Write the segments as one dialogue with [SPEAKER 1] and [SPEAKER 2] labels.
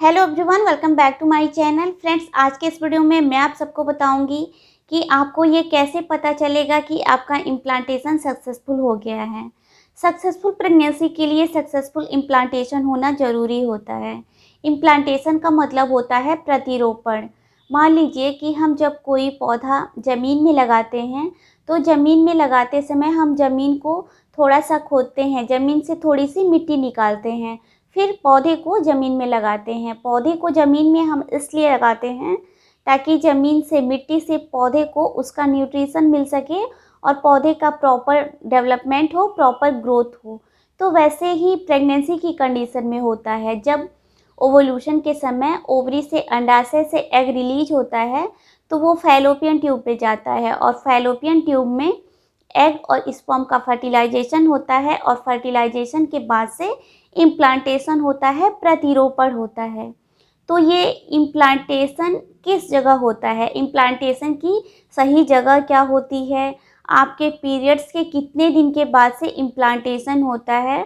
[SPEAKER 1] Hello everyone, welcome back to my channel. Friends, आज के इस वीडियो में मैं आप सबको बताऊंगी कि आपको ये कैसे पता चलेगा कि आपका इम्प्लांटेशन सक्सेसफुल हो गया है। सक्सेसफुल प्रेगनेंसी के लिए सक्सेसफुल इम्प्लांटेशन होना ज़रूरी होता है। इम्प्लांटेशन का मतलब होता है प्रतिरोपण। मान लीजिए कि हम जब कोई पौधा ज़मीन में लगाते हैं तो ज़मीन में लगाते समय हम ज़मीन को थोड़ा सा खोदते हैं, ज़मीन से थोड़ी सी मिट्टी निकालते हैं, फिर पौधे को ज़मीन में लगाते हैं। पौधे को ज़मीन में हम इसलिए लगाते हैं ताकि ज़मीन से, मिट्टी से पौधे को उसका न्यूट्रिशन मिल सके और पौधे का प्रॉपर डेवलपमेंट हो, प्रॉपर ग्रोथ हो। तो वैसे ही प्रेगनेंसी की कंडीशन में होता है। जब ओवोल्यूशन के समय ओवरी से, अंडाशय से एग रिलीज होता है तो वो फैलोपियन ट्यूब पे जाता है और फैलोपियन ट्यूब में एग और स्पर्म का फर्टिलाइजेशन होता है और फर्टिलाइजेशन के बाद से इम्प्लांटेशन होता है, प्रतिरोपण होता है। तो ये इम्प्लांटेशन किस जगह होता है, इम्प्लांटेशन की सही जगह क्या होती है, आपके पीरियड्स के कितने दिन के बाद से इम्प्लांटेशन होता है,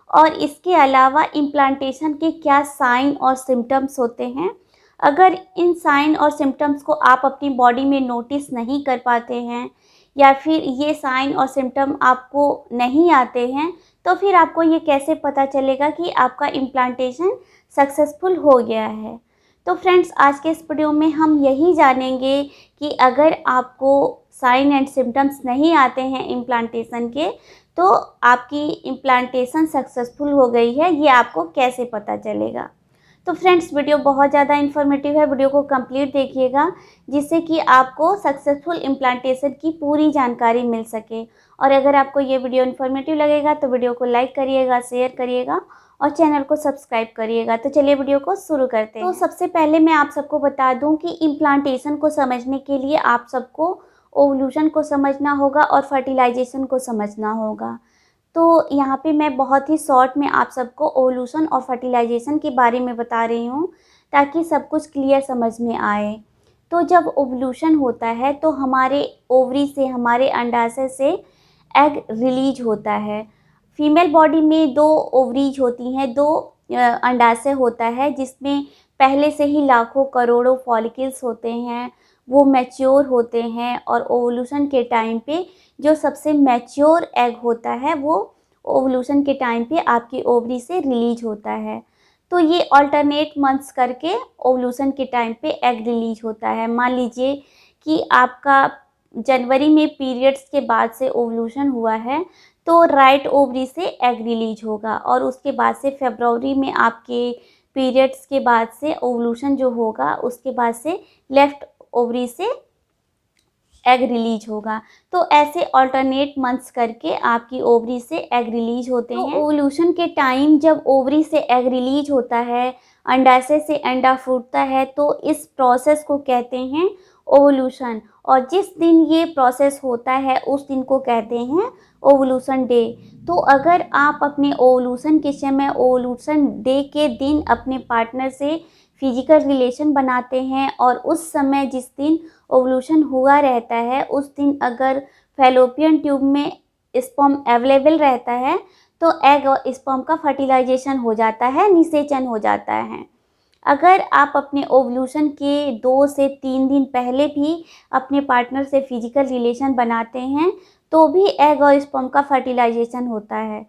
[SPEAKER 1] और इसके अलावा इम्प्लांटेशन के क्या साइन और सिम्टम्स होते हैं। अगर इन साइन और सिम्टम्स को आप अपनी बॉडी में नोटिस नहीं कर पाते हैं या फिर ये साइन और सिम्टम आपको नहीं आते हैं, तो फिर आपको ये कैसे पता चलेगा कि आपका इम्प्लांटेशन सक्सेसफुल हो गया है। तो फ्रेंड्स, आज के इस वीडियो में हम यही जानेंगे कि अगर आपको साइन एंड सिम्टम्स नहीं आते हैं इम्प्लांटेशन के, तो आपकी इम्प्लांटेशन सक्सेसफुल हो गई है, ये आपको कैसे पता चलेगा। तो फ्रेंड्स, वीडियो बहुत ज़्यादा इन्फॉर्मेटिव है, वीडियो को कंप्लीट देखिएगा जिससे कि आपको सक्सेसफुल इम्प्लांटेशन की पूरी जानकारी मिल सके। और अगर आपको ये वीडियो इन्फॉर्मेटिव लगेगा तो वीडियो को लाइक करिएगा, शेयर करिएगा और चैनल को सब्सक्राइब करिएगा। तो चलिए वीडियो को शुरू करते हैं। तो सबसे पहले मैं आप सबको बता दूं कि इम्प्लांटेशन को समझने के लिए आप सबको ओवल्यूशन को समझना होगा और फर्टिलाइजेशन को समझना होगा। तो यहाँ पे मैं बहुत ही शॉर्ट में आप सबको ओवल्यूशन और फर्टिलाइजेशन के बारे में बता रही हूँ ताकि सब कुछ क्लियर समझ में आए। तो जब ओवल्यूशन होता है तो हमारे ओवरी से, हमारे अंडाशय से एग रिलीज होता है। फीमेल बॉडी में दो ओवरीज होती हैं, दो अंडाशय होता है जिसमें पहले से ही लाखों करोड़ों फॉलिकल्स होते हैं, वो मैच्योर होते हैं और ओवल्यूशन के टाइम पे जो सबसे मैच्योर एग होता है वो ओवल्यूशन के टाइम पे आपकी ओवरी से रिलीज होता है। तो ये अल्टरनेट मंथ्स करके ओवल्यूशन के टाइम पे एग रिलीज होता है। मान लीजिए कि आपका जनवरी में पीरियड्स के बाद से ओवल्यूशन हुआ है तो राइट ओवरी से एग रिलीज होगा और उसके बाद से फरवरी में आपके पीरियड्स के बाद से ओवल्यूशन जो होगा उसके बाद से लेफ्ट ओवरी से एग रिलीज होगा। तो ऐसे अल्टरनेट मंथ्स करके आपकी ओवरी से एग रिलीज होते हैं। ओवल्यूशन के टाइम जब ओवरी से एग रिलीज होता है, अंडाशय से अंडा फूटता है, तो इस प्रोसेस को कहते हैं ओवल्यूशन। और जिस दिन ये प्रोसेस होता है उस दिन को कहते हैं ओवल्यूशन डे। तो अगर आप अपने ओवल्यूशन के समय, ओवल्यूशन डे के दिन अपने पार्टनर से फिजिकल रिलेशन बनाते हैं और उस समय जिस दिन ओवल्यूशन हुआ रहता है उस दिन अगर फैलोपियन ट्यूब में स्पर्म अवेलेबल रहता है तो एग और स्पर्म का फर्टिलाइजेशन हो जाता है, निषेचन हो जाता है। अगर आप अपने ओवल्यूशन के 2 से 3 दिन पहले भी अपने पार्टनर से फिजिकल रिलेशन बनाते हैं तो भी एग और स्पर्म का फर्टिलाइजेशन होता है,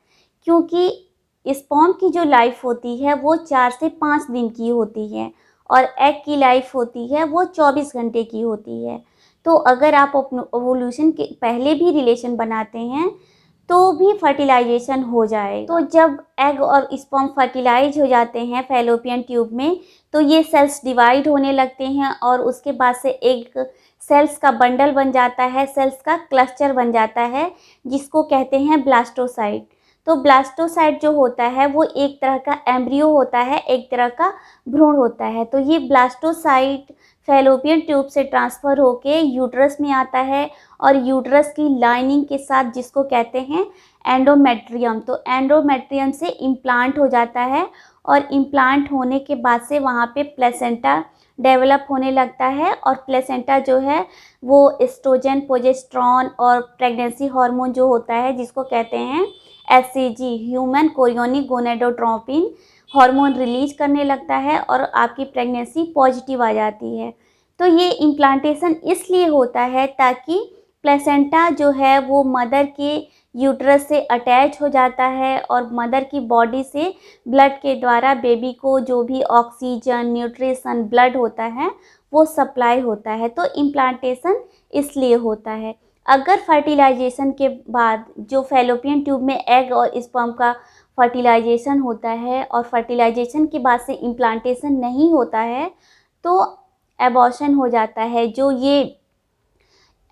[SPEAKER 1] क्योंकि स्पर्म की जो लाइफ होती है वो 4 से 5 दिन की होती है और एग की लाइफ होती है वो 24 घंटे की होती है। तो अगर आप ओवल्यूशन के पहले भी रिलेशन बनाते हैं तो भी फर्टिलाइजेशन हो जाए। तो जब एग और स्पर्म फर्टिलाइज हो जाते हैं फैलोपियन ट्यूब में तो ये सेल्स डिवाइड होने लगते हैं और उसके बाद से एक सेल्स का बंडल बन जाता है, सेल्स का क्लस्टर बन जाता है जिसको कहते हैं ब्लास्टोसाइट। तो ब्लास्टोसाइट जो होता है वो एक तरह का एम्ब्रियो होता है, एक तरह का भ्रूण होता है। तो ये ब्लास्टोसाइट फैलोपियन ट्यूब से ट्रांसफ़र होके यूट्रस में आता है और यूट्रस की लाइनिंग के साथ जिसको कहते हैं एंडोमेट्रियम, तो एंडोमेट्रियम से इम्प्लांट हो जाता है और इम्प्लांट होने के बाद से वहाँ पे प्लेसेंटा डेवलप होने लगता है और प्लेसेंटा जो है वो एस्ट्रोजन, प्रोजेस्टेरॉन और प्रेगनेंसी हार्मोन जो होता है जिसको कहते हैं HCG, human chorionic gonadotropin hormone release करने लगता है और आपकी प्रेगनेंसी पॉजिटिव आ जाती है। तो ये इम्प्लांटेशन इसलिए होता है ताकि प्लेसेंटा जो है वो मदर के यूट्रस से अटैच हो जाता है और मदर की बॉडी से ब्लड के द्वारा बेबी को जो भी ऑक्सीजन, न्यूट्रिशन, ब्लड होता है वो सप्लाई होता है। तो इम्प्लांटेशन इसलिए होता है। अगर फर्टिलाइजेशन के बाद जो फैलोपियन ट्यूब में एग और स्पर्म का फर्टिलाइजेशन होता है और फर्टिलाइजेशन के बाद से इम्प्लांटेशन नहीं होता है तो एबॉर्शन हो जाता है। जो ये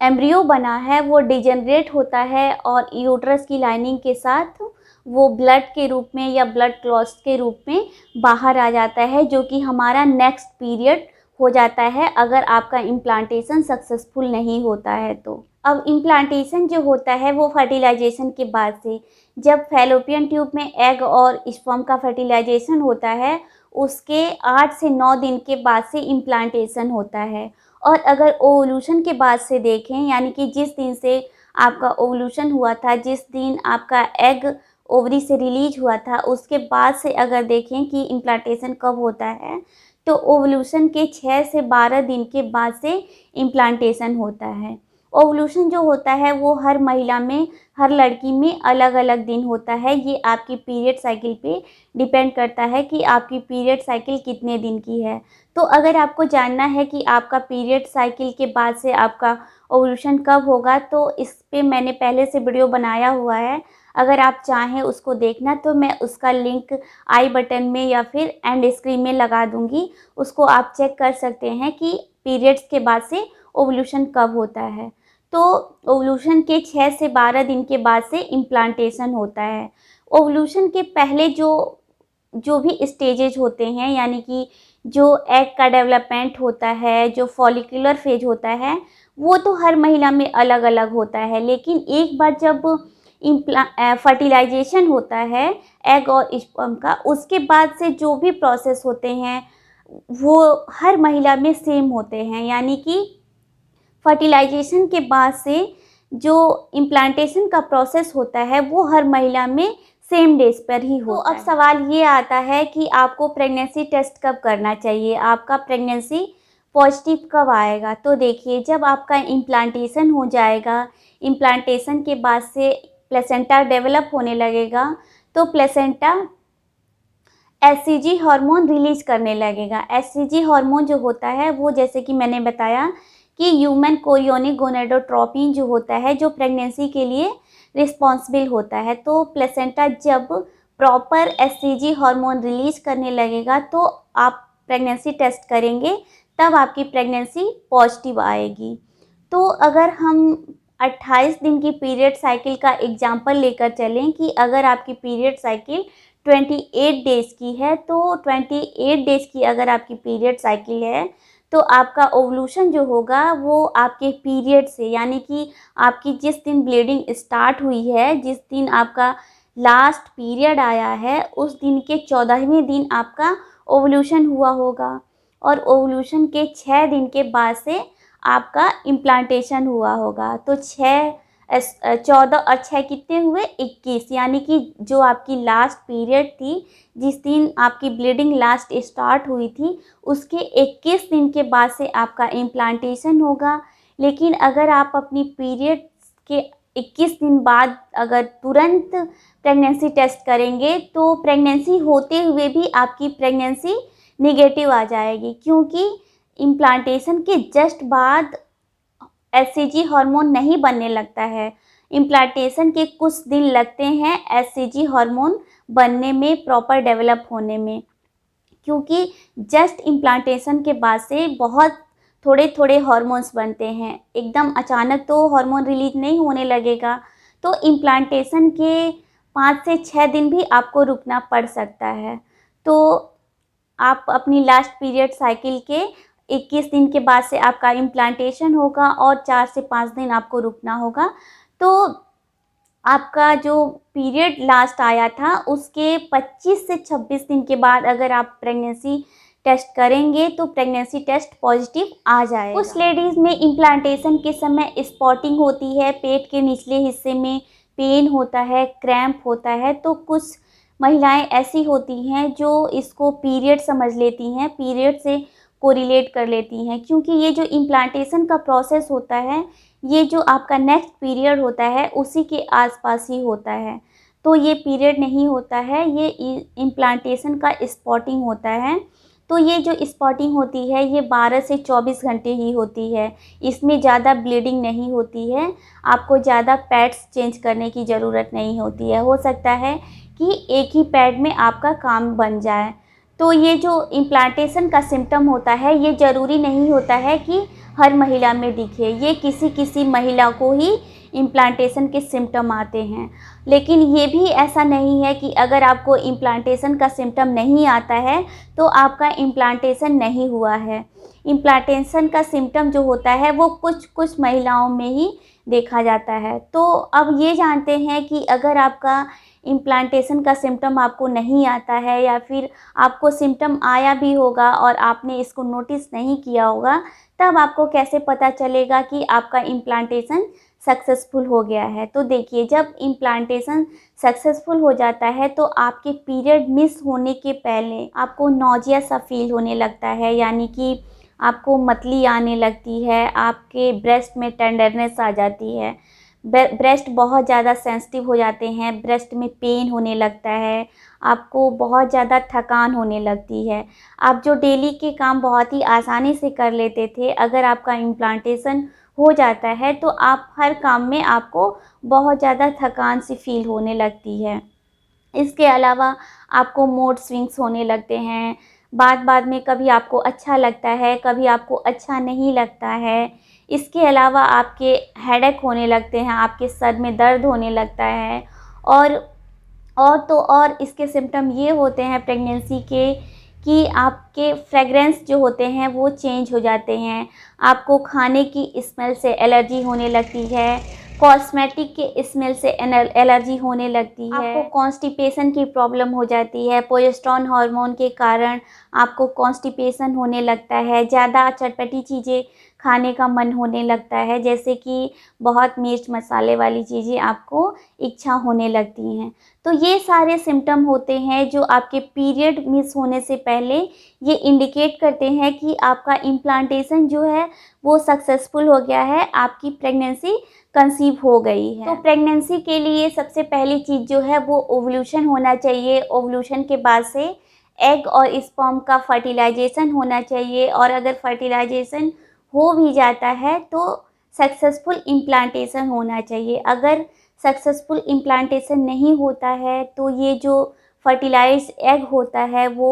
[SPEAKER 1] एम्ब्रियो बना है वो डिजेनरेट होता है और यूट्रस की लाइनिंग के साथ वो ब्लड के रूप में या ब्लड क्लॉट्स के रूप में बाहर आ जाता है, जो कि हमारा नेक्स्ट पीरियड हो जाता है अगर आपका इम्प्लांटेशन सक्सेसफुल नहीं होता है तो। अब इम्प्लांटेशन जो होता है वो फर्टिलाइजेशन के बाद से, जब फैलोपियन ट्यूब में एग और स्पर्म का फर्टिलाइजेशन होता है उसके 8 से 9 दिन के बाद से इम्प्लांटेशन होता है। और अगर ओवुलेशन के बाद से देखें, यानी कि जिस दिन से आपका ओवुलेशन हुआ था, जिस दिन आपका एग ओवरी से रिलीज हुआ था, उसके बाद से अगर देखें कि इम्प्लांटेशन कब होता है तो ओवुलेशन के 6 से 12 दिन के बाद से इम्प्लांटेशन होता है। ओवुलेशन जो होता है वो हर महिला में, हर लड़की में अलग अलग दिन होता है। ये आपकी पीरियड साइकिल पे डिपेंड करता है कि आपकी पीरियड साइकिल कितने दिन की है। तो अगर आपको जानना है कि आपका पीरियड साइकिल के बाद से आपका ओवुलेशन कब होगा तो इस पे मैंने पहले से वीडियो बनाया हुआ है। अगर आप चाहें उसको देखना तो मैं उसका लिंक आई बटन में या फिर एंड स्क्रीन में लगा दूंगी, उसको आप चेक कर सकते हैं कि पीरियड्स के बाद से ओवुलेशन कब होता है। तो ओवुलेशन के 6 से 12 दिन के बाद से इम्प्लांटेशन होता है। ओवुलेशन के पहले जो भी स्टेजेज होते हैं, यानी कि जो एग का डेवलपमेंट होता है, जो फॉलिकुलर फेज होता है, वो तो हर महिला में अलग अलग होता है। लेकिन एक बार जब फर्टिलाइजेशन होता है एग और स्पर्म का, उसके बाद से जो भी प्रोसेस होते हैं वो हर महिला में सेम होते हैं। यानी कि फर्टिलाइजेशन के बाद से जो इम्प्लांटेशन का प्रोसेस होता है वो हर महिला में सेम डेज पर ही होता है। तो अब सवाल ये आता है कि आपको प्रेगनेंसी टेस्ट कब करना चाहिए, आपका प्रेगनेंसी पॉजिटिव कब आएगा। तो देखिए, जब आपका इम्प्लांटेशन हो जाएगा, इम्प्लांटेशन के बाद से प्लेसेंटा डेवलप होने लगेगा तो प्लेसेंटा एचसीजी हार्मोन रिलीज करने लगेगा। एचसीजी हार्मोन जो होता है वो, जैसे कि मैंने बताया कि ह्यूमन कोरियोनिक गोनेडोट्रोपिन जो होता है, जो प्रेगनेंसी के लिए रिस्पॉन्सिबल होता है। तो प्लेसेंटा जब प्रॉपर एचसीजी हार्मोन रिलीज करने लगेगा तो आप प्रेगनेंसी टेस्ट करेंगे, तब आपकी प्रेगनेंसी पॉजिटिव आएगी। तो अगर हम 28 दिन की पीरियड साइकिल का एग्जाम्पल लेकर चलें कि अगर आपकी पीरियड साइकिल 28 डेज़ की है, तो 28 डेज़ की अगर आपकी पीरियड साइकिल है तो आपका ओवुलेशन जो होगा वो आपके पीरियड से, यानी कि आपकी जिस दिन ब्लीडिंग स्टार्ट हुई है, जिस दिन आपका लास्ट पीरियड आया है, उस दिन के 14वें दिन आपका ओवुलेशन हुआ होगा। और ओवुलेशन के 6 दिन के बाद से आपका इम्प्लांटेशन हुआ होगा। तो 14 और 6 कितने हुए, 21, यानी कि जो आपकी लास्ट पीरियड थी, जिस दिन आपकी ब्लीडिंग लास्ट स्टार्ट हुई थी, उसके 21 दिन के बाद से आपका इम्प्लांटेशन होगा। लेकिन अगर आप अपनी पीरियड के 21 दिन बाद अगर तुरंत प्रेगनेंसी टेस्ट करेंगे तो प्रेगनेंसी होते हुए भी आपकी प्रेगनेंसी निगेटिव आ जाएगी, क्योंकि इम्प्लांटेशन के जस्ट बाद एचसीजी हार्मोन नहीं बनने लगता है। इम्प्लांटेशन के कुछ दिन लगते हैं एचसीजी हार्मोन बनने में, प्रॉपर डेवलप होने में, क्योंकि जस्ट इम्प्लांटेशन के बाद से बहुत थोड़े थोड़े हार्मोन्स बनते हैं, एकदम अचानक तो हार्मोन रिलीज नहीं होने लगेगा। तो इम्प्लांटेशन के 5 से 6 दिन भी आपको रुकना पड़ सकता है। तो आप अपनी लास्ट पीरियड साइकिल के 21 दिन के बाद से आपका इम्प्लांटेशन होगा और 4 से 5 दिन आपको रुकना होगा। तो आपका जो पीरियड लास्ट आया था उसके 25 से 26 दिन के बाद अगर आप प्रेगनेंसी टेस्ट करेंगे तो प्रेगनेंसी टेस्ट पॉजिटिव आ जाएगा। कुछ लेडीज़ में इम्प्लांटेशन के समय स्पॉटिंग होती है, पेट के निचले हिस्से में पेन होता है, क्रैम्प होता है। तो कुछ महिलाएं ऐसी होती हैं जो इसको पीरियड समझ लेती हैं, पीरियड से कोरिलेट कर लेती हैं, क्योंकि ये जो इम्प्लांटेशन का प्रोसेस होता है, ये जो आपका नेक्स्ट पीरियड होता है उसी के आसपास ही होता है। तो ये पीरियड नहीं होता है, ये इम्प्लांटेशन का स्पॉटिंग होता है। तो ये जो स्पॉटिंग होती है ये 12 से 24 घंटे ही होती है, इसमें ज़्यादा ब्लीडिंग नहीं होती है, आपको ज़्यादा पैड्स चेंज करने की ज़रूरत नहीं होती है। हो सकता है कि एक ही पैड में आपका काम बन जाए। तो ये जो इम्प्लांटेशन का सिम्टम होता है ये ज़रूरी नहीं होता है कि हर महिला में दिखे, ये किसी किसी महिला को ही इम्प्लांटेशन के सिम्टम आते हैं। लेकिन ये भी ऐसा नहीं है कि अगर आपको इम्प्लांटेशन का सिम्टम नहीं आता है तो आपका इम्प्लांटेशन नहीं हुआ है। इम्प्लांटेशन का सिम्टम जो होता है वो कुछ कुछ महिलाओं में ही देखा जाता है। तो अब ये जानते हैं कि अगर आपका इम्प्लांटेशन का सिम्टम आपको नहीं आता है या फिर आपको सिम्टम आया भी होगा और आपने इसको नोटिस नहीं किया होगा, तब आपको कैसे पता चलेगा कि आपका इम्प्लांटेशन सक्सेसफुल हो गया है। तो देखिए, जब इम्प्लांटेशन सक्सेसफुल हो जाता है तो आपके पीरियड मिस होने के पहले आपको नौजिया सा फील होने लगता है, यानी कि आपको मतली आने लगती है, आपके ब्रेस्ट में टेंडरनेस आ जाती है, ब्रेस्ट बहुत ज़्यादा सेंसिटिव हो जाते हैं, ब्रेस्ट में पेन होने लगता है, आपको बहुत ज़्यादा थकान होने लगती है। आप जो डेली के काम बहुत ही आसानी से कर लेते थे, अगर आपका इम्प्लांटेशन हो जाता है तो आप हर काम में आपको बहुत ज़्यादा थकान सी फील होने लगती है। इसके अलावा आपको मूड स्विंग्स होने लगते हैं, बाद में कभी आपको अच्छा लगता है, कभी आपको अच्छा नहीं लगता है। इसके अलावा आपके हेडेक होने लगते हैं, आपके सर में दर्द होने लगता है। और तो और इसके सिम्पटम ये होते हैं प्रेगनेंसी के कि आपके फ्रेगरेंस जो होते हैं वो चेंज हो जाते हैं, आपको खाने की स्मेल से एलर्जी होने लगती है, कॉस्मेटिक के स्मेल से एलर्जी होने लगती है, आपको कॉन्स्टिपेशन की प्रॉब्लम हो जाती है, प्रोजेस्टेरोन हार्मोन के कारण आपको कॉन्स्टिपेशन होने लगता है, ज़्यादा चटपटी चीज़ें खाने का मन होने लगता है, जैसे कि बहुत मिर्च मसाले वाली चीज़ें आपको इच्छा होने लगती हैं। तो ये सारे सिम्टम होते हैं जो आपके पीरियड मिस होने से पहले ये इंडिकेट करते हैं कि आपका इम्प्लांटेशन जो है वो सक्सेसफुल हो गया है, आपकी प्रेगनेंसी कंसीव हो गई है। तो प्रेगनेंसी के लिए सबसे पहली चीज़ जो है वो ओव्यूलेशन होना चाहिए। ओव्यूलेशन के बाद से एग और स्पर्म का फर्टिलाइजेशन होना चाहिए, और अगर फर्टिलाइजेशन हो भी जाता है तो सक्सेसफुल इम्प्लांटेशन होना चाहिए। अगर सक्सेसफुल इम्प्लांटेशन नहीं होता है तो ये जो फर्टिलाइज्ड एग होता है वो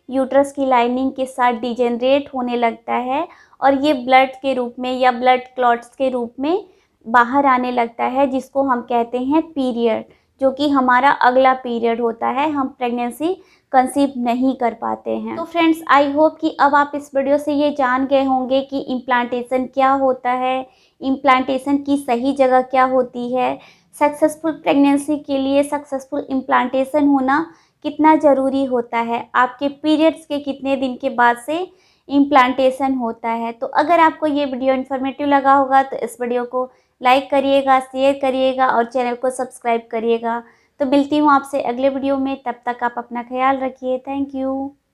[SPEAKER 1] यूट्रस की लाइनिंग के साथ डिजेनरेट होने लगता है, और ये ब्लड के रूप में या ब्लड क्लॉट्स के रूप में बाहर आने लगता है, जिसको हम कहते हैं पीरियड, जो कि हमारा अगला पीरियड होता है, हम प्रेगनेंसी कंसीव नहीं कर पाते हैं। तो फ्रेंड्स, आई होप कि अब आप इस वीडियो से ये जान गए होंगे कि इम्प्लांटेशन क्या होता है, इम्प्लांटेशन की सही जगह क्या होती है, सक्सेसफुल प्रेगनेंसी के लिए सक्सेसफुल इम्प्लांटेशन होना कितना ज़रूरी होता है, आपके पीरियड्स के कितने दिन के बाद से इम्प्लांटेशन होता है। तो अगर आपको ये वीडियो इन्फॉर्मेटिव लगा होगा तो इस वीडियो को लाइक करिएगा, शेयर करिएगा और चैनल को सब्सक्राइब करिएगा। तो मिलती हूँ आपसे अगले वीडियो में, तब तक आप अपना ख्याल रखिए। Thank you.